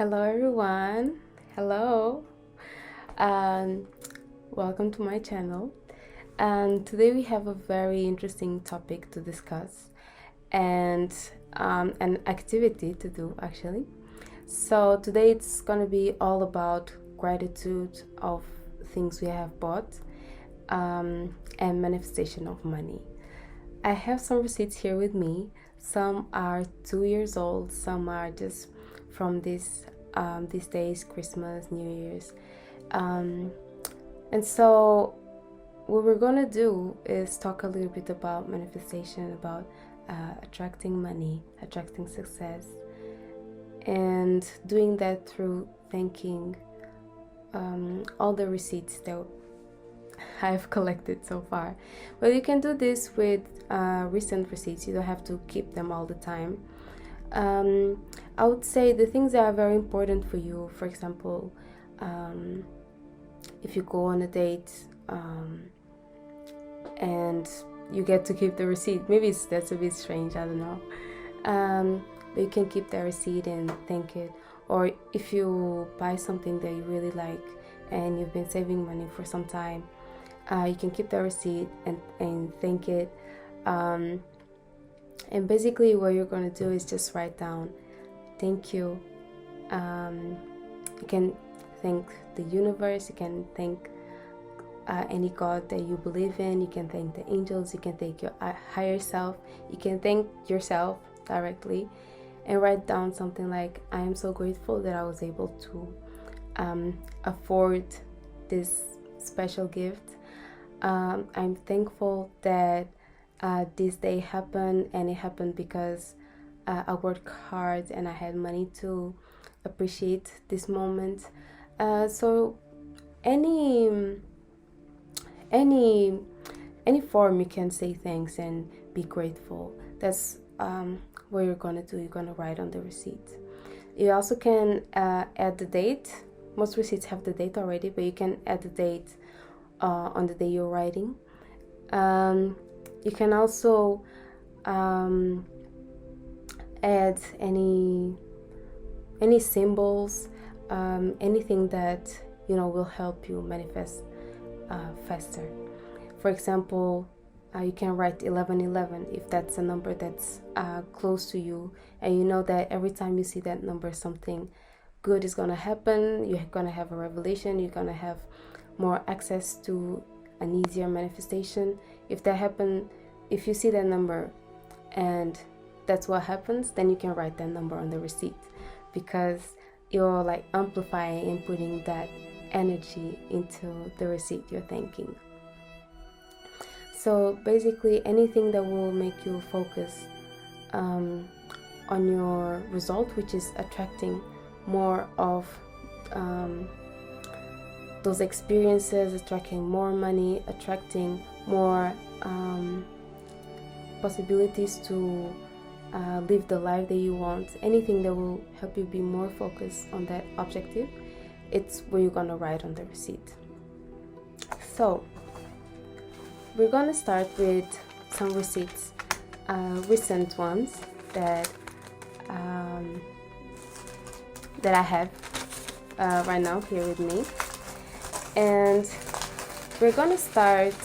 Hello, everyone. Hello. Um, Welcome to my channel. And today we have a very interesting topic to discuss and an activity to do actually. So today it's gonna be all about gratitude of things we have bought and manifestation of money. I have some receipts here with me. Some are 2 years old, some are just from these days, Christmas, New Year's. And so what we're gonna do is talk a little bit about manifestation, about attracting money, attracting success, and doing that through thanking all the receipts that I've collected so far. But you can do this with recent receipts. You don't have to keep them all the time. I would say the things that are very important for you, for example, if you go on a date and you get to keep the receipt, maybe that's a bit strange, I don't know, but you can keep the receipt and thank it. Or if you buy something that you really like and you've been saving money for some time, you can keep the receipt and thank it. And basically what you're going to do is just write down thank you. You can thank the universe, you can thank any God that you believe in, you can thank the angels, you can thank your higher self, you can thank yourself directly, and write down something like, I am so grateful that I was able to afford this special gift. I'm thankful that this day happened, and it happened because I worked hard and I had money to appreciate this moment. So any form you can say thanks and be grateful. That's what you're gonna do. You're gonna write on the receipt. You also can add the date. Most receipts have the date already, but you can add the date on the day you're writing. You can also add any symbols, anything that will help you manifest faster. For example, you can write 1111 if that's a number that's close to you, and you know that every time you see that number, something good is gonna happen. You're gonna have a revelation. You're gonna have more access to an easier manifestation. If that happen, if you see that number and that's what happens, then you can write that number on the receipt, because you're like amplifying and putting that energy into the receipt you're thanking. So basically anything that will make you focus on your result, which is attracting more of those experiences, attracting more money, attracting more possibilities to live the life that you want. Anything that will help you be more focused on that objective, it's what you're gonna write on the receipt. So we're gonna start with some receipts, recent ones that I have right now here with me. And we're gonna start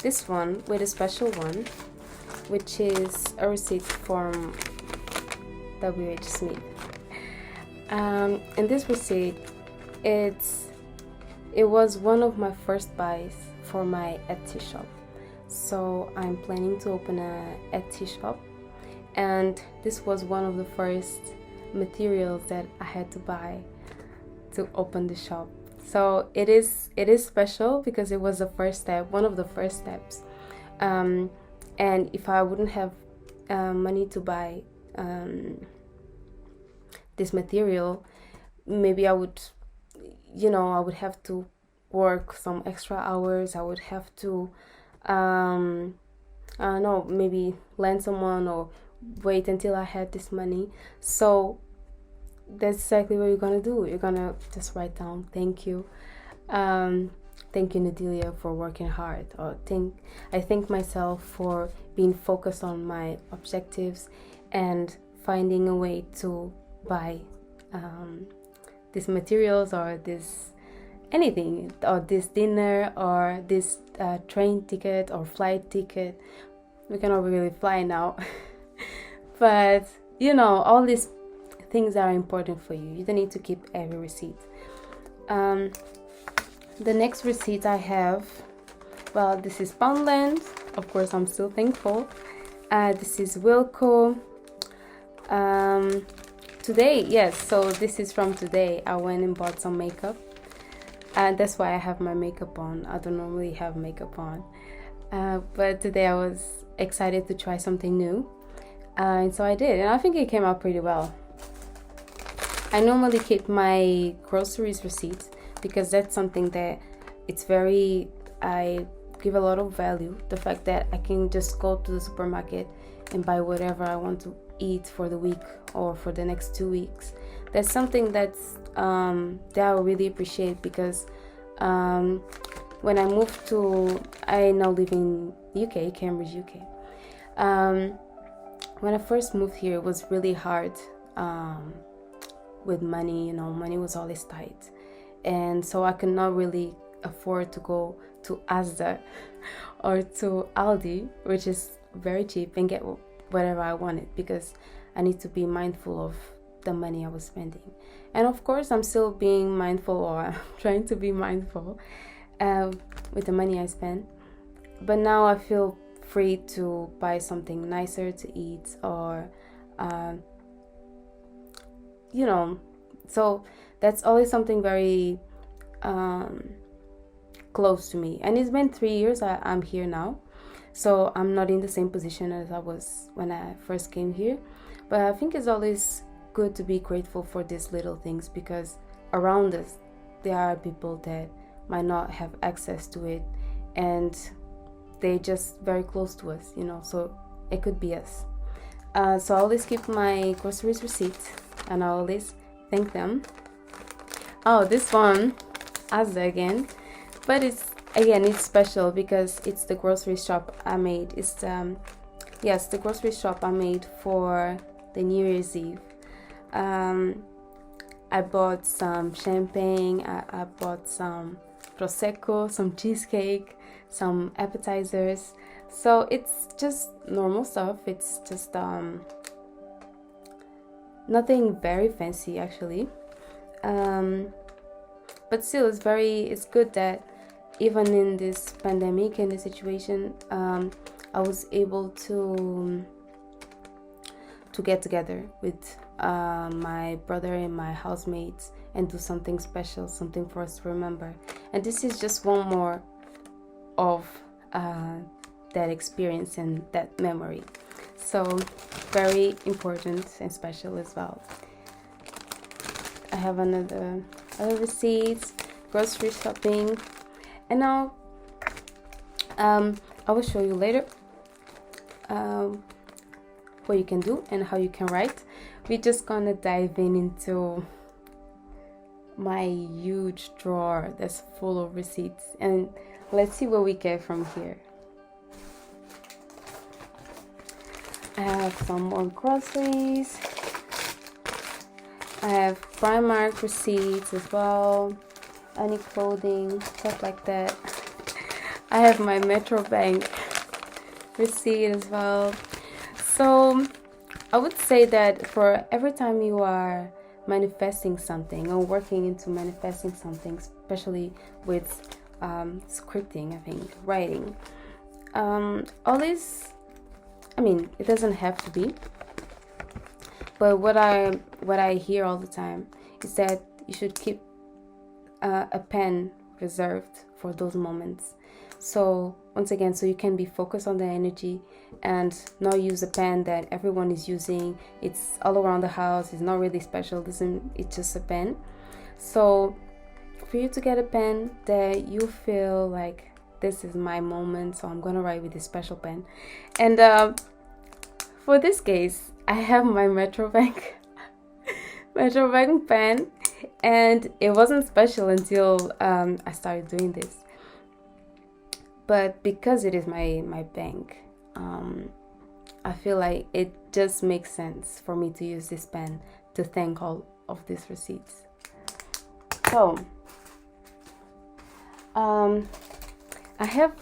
this one with a special one, which is a receipt from W.H. Smith. And this receipt, it was one of my first buys for my Etsy shop. So I'm planning to open a Etsy shop, and this was one of the first materials that I had to buy to open the shop. So it is special because it was the first step, one of the first steps. And if I wouldn't have money to buy this material, maybe I would have to work some extra hours. I would have to, I don't know, maybe lend someone or wait until I had this money. So that's exactly what you're gonna do. You're gonna just write down thank you. Thank you, Nedylia, for working hard. Or I thank myself for being focused on my objectives and finding a way to buy these materials or this anything, or this dinner or this train ticket or flight ticket. We cannot really fly now. But all these things are important for you. You don't need to keep every receipt. The next receipt I have, well, this is Poundland. Of course, I'm still thankful. This is Wilco. Today, yes, so this is from today. I went and bought some makeup. And that's why I have my makeup on. I don't normally have makeup on. But today I was excited to try something new. And so I did. And I think it came out pretty well. I normally keep my groceries receipts because that's something that I give a lot of value. The fact that I can just go to the supermarket and buy whatever I want to eat for the week or for the next 2 weeks. That's something that I really appreciate because when I moved I now live in UK, Cambridge, UK. When I first moved here, it was really hard with money. Money was always tight, and so I could not really afford to go to Asda or to Aldi, which is very cheap, and get whatever I wanted because I need to be mindful of the money I was spending. And of course, I'm still being mindful, or I'm trying to be mindful with the money I spend. But now I feel free to buy something nicer to eat, or so that's always something very close to me. And it's been 3 years I'm here now, so I'm not in the same position as I was when I first came here. But I think it's always good to be grateful for these little things, because around us there are people that might not have access to it, and they're just very close to us, so it could be us. So I always keep my groceries receipts and I always thank them. Oh, this one, Asda again, but it's special because it's the grocery shop I made. It's the grocery shop I made for the New Year's Eve. I bought some champagne, I bought some prosecco, some cheesecake, some appetizers. So it's just normal stuff. It's just nothing very fancy actually, but still it's good that even in this pandemic and this situation, I was able to get together with my brother and my housemates and do something special, something for us to remember. And this is just one more of that experience and that memory. So very important and special as well. I have other receipts, grocery shopping, and now I will show you later what you can do and how you can write. We're just gonna dive into my huge drawer that's full of receipts, and let's see what we get from here. I have some more groceries. I have Primark receipts as well, any clothing, stuff like that. I have my Metro Bank receipt as well. So I would say that for every time you are manifesting something or working into manifesting something, especially with scripting, I think, writing, always, it doesn't have to be, but what I hear all the time is that you should keep a pen reserved for those moments. So once again, so you can be focused on the energy and not use a pen that everyone is using. It's all around the house. It's not really special. It's just a pen. So for you to get a pen that you feel like this is my moment, so I'm gonna write with this special pen. And for this case, I have my Metro Bank pen, and it wasn't special until I started doing this. But because it is my bank, I feel like it just makes sense for me to use this pen to thank all of these receipts. So I have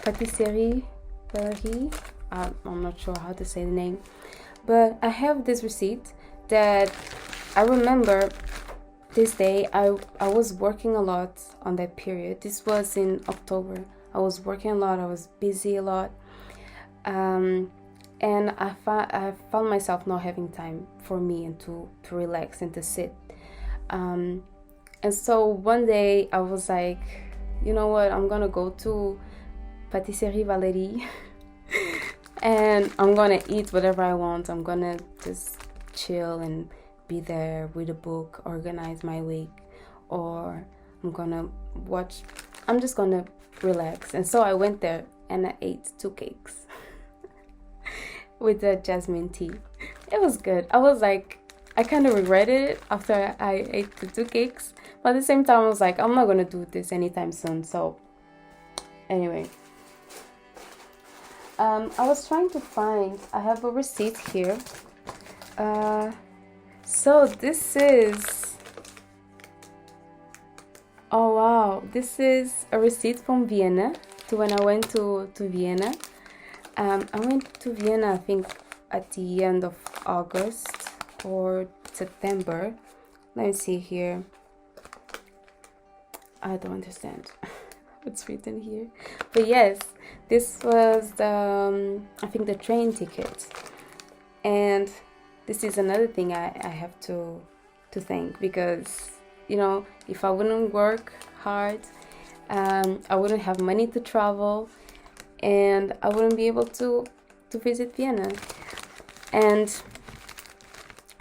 patisserie Valerie. I'm not sure how to say the name, but I have this receipt that I remember this day. I was working a lot on that period. This was in October. I was working a lot. I was busy a lot, and I found myself not having time for me and to relax and to sit. And so one day I was like, you know what? I'm gonna go to Patisserie Valerie and I'm gonna eat whatever I want. I'm gonna just chill and be there with a book, organize my week, or I'm just gonna relax. And so I went there and I ate 2 cakes with the jasmine tea. It was good. I kind of regretted it after I ate the 2 cakes, but at the same time I was like, I'm not gonna do this anytime soon. So anyway, I was trying to find, I have a receipt here. So this is, oh wow, this is a receipt from Vienna, to when I went to Vienna. I went to Vienna, I think, at the end of August or September. Let me see here. I don't understand what's written here. But yes, this was the, I think, the train ticket. And this is another thing I have to thank, because, you know, if I wouldn't work hard, I wouldn't have money to travel, and I wouldn't be able to visit Vienna. And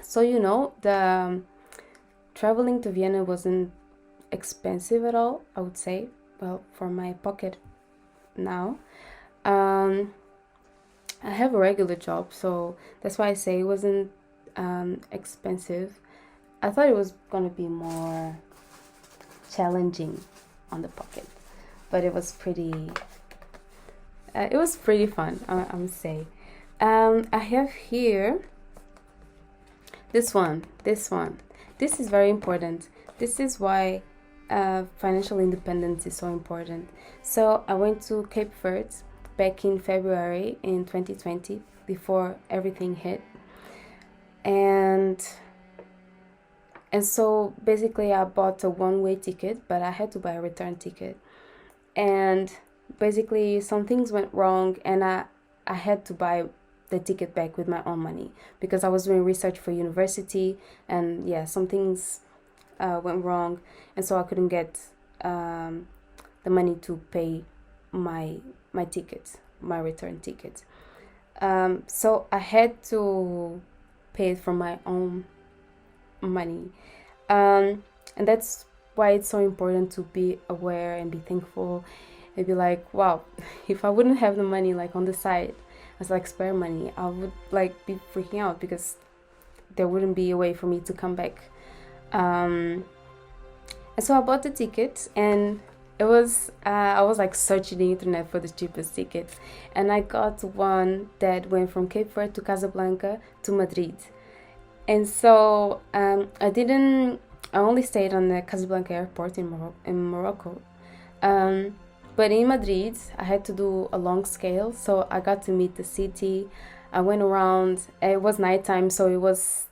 so, you know, the traveling to Vienna wasn't expensive at all, I would say. Well, for my pocket now. I have a regular job, so that's why I say it wasn't expensive. I thought it was gonna be more challenging on the pocket, but it was pretty fun, I must say. I have here this one. This is very important. This is why financial independence is so important. So I went to Cape Verde back in February in 2020, before everything hit, and so basically I bought a one-way ticket, but I had to buy a return ticket. And basically some things went wrong, and I had to buy the ticket back with my own money, because I was doing research for university, and yeah, some things went wrong, and so I couldn't get the money to pay my ticket, my return ticket. So I had to pay it from my own money, and that's why it's so important to be aware and be thankful and be like, wow, if I wouldn't have the money like on the side as like spare money, I would like be freaking out, because there wouldn't be a way for me to come back. And so I bought the ticket, and it was I was like searching the internet for the cheapest tickets, and I got one that went from Cape Verde to Casablanca to Madrid. And so I only stayed on the Casablanca airport in Morocco. But in Madrid, I had to do a long scale, so I got to meet the city. I went around. It was nighttime, so it was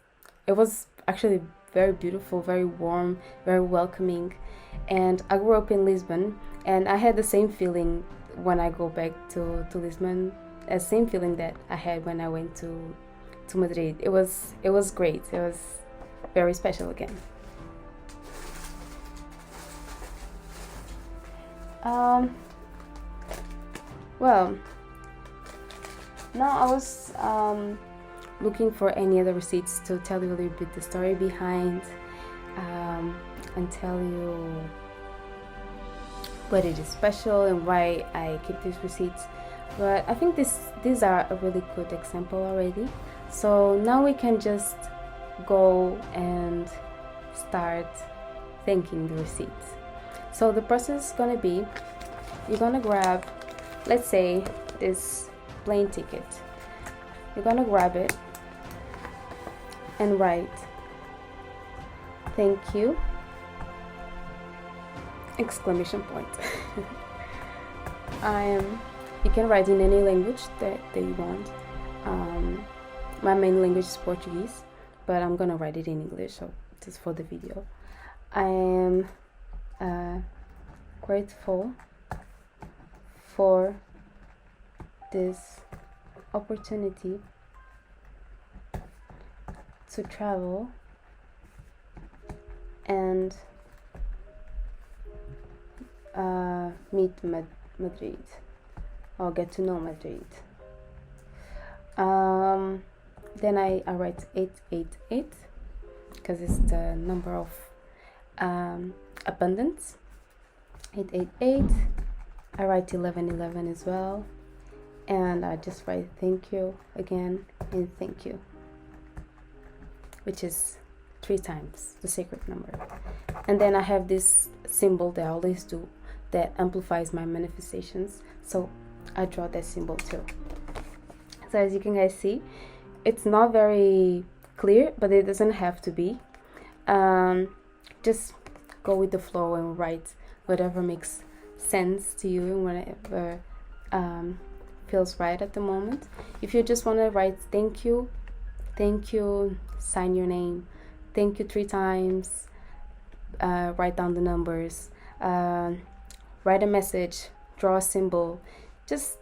actually very beautiful, very warm, very welcoming. And I grew up in Lisbon, and I had the same feeling when I go back to Lisbon, the same feeling that I had when I went to Madrid. It was great. It was very special again. Well, now I was looking for any other receipts to tell you a little bit the story behind, and tell you what it is special and why I keep these receipts. But I think these are a really good example already. So now we can just go and start thanking the receipts. So the process is gonna be, you're gonna grab, let's say, this plane ticket. You're gonna grab it and write thank you, exclamation point. You can write in any language that you want. My main language is Portuguese, but I'm gonna write it in English, so just for the video. I am grateful for this opportunity to travel and meet Madrid, or get to know Madrid. Then I write 888 because it's the number of abundance. 888. I write 1111 as well, and I just write thank you again and thank you, which is 3 times the sacred number. And then I have this symbol that I always do that amplifies my manifestations, so I draw that symbol too. So as you can guys see, it's not very clear, but it doesn't have to be. Just go with the flow and write whatever makes sense to you and whatever feels right at the moment. If you just want to write thank you, sign your name, thank you 3 times, write down the numbers, write a message, draw a symbol, just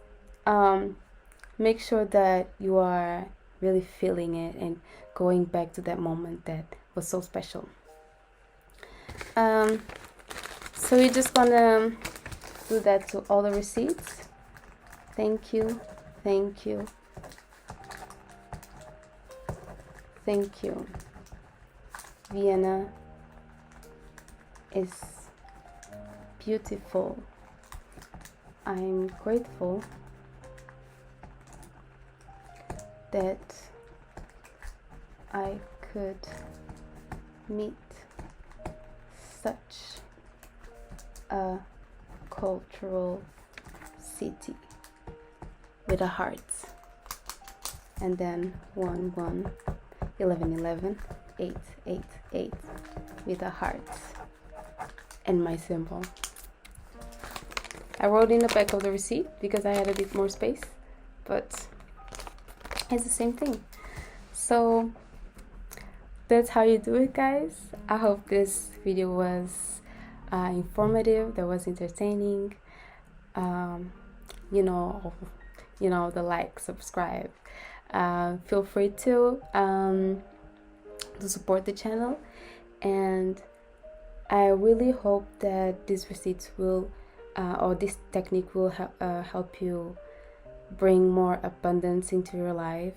make sure that you are really feeling it and going back to that moment that was so special. So you're just gonna do that to all the receipts. Thank you, thank you, thank you. Vienna is beautiful. I'm grateful that I could meet such a cultural city with a heart. And then 1 1 11 11 8 8 8 with a heart and my symbol. I wrote in the back of the receipt because I had a bit more space, but it's the same thing. So that's how you do it, guys. I hope this video was informative, that was entertaining. You know, the like, subscribe. Feel free to support the channel, and I really hope that these receipts will or this technique will help you bring more abundance into your life.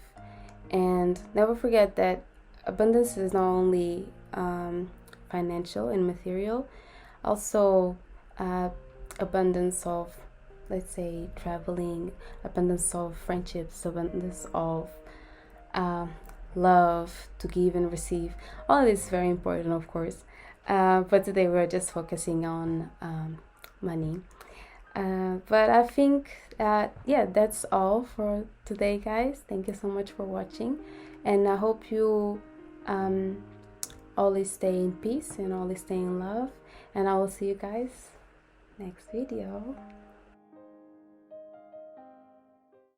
And never forget that abundance is not only financial and material, also abundance of, let's say, traveling, abundance of friendships, abundance of love to give and receive. All of this is very important, of course, but today we're just focusing on money. But I think yeah, that's all for today, guys. Thank you so much for watching, and I hope you always stay in peace and always stay in love, and I will see you guys next video.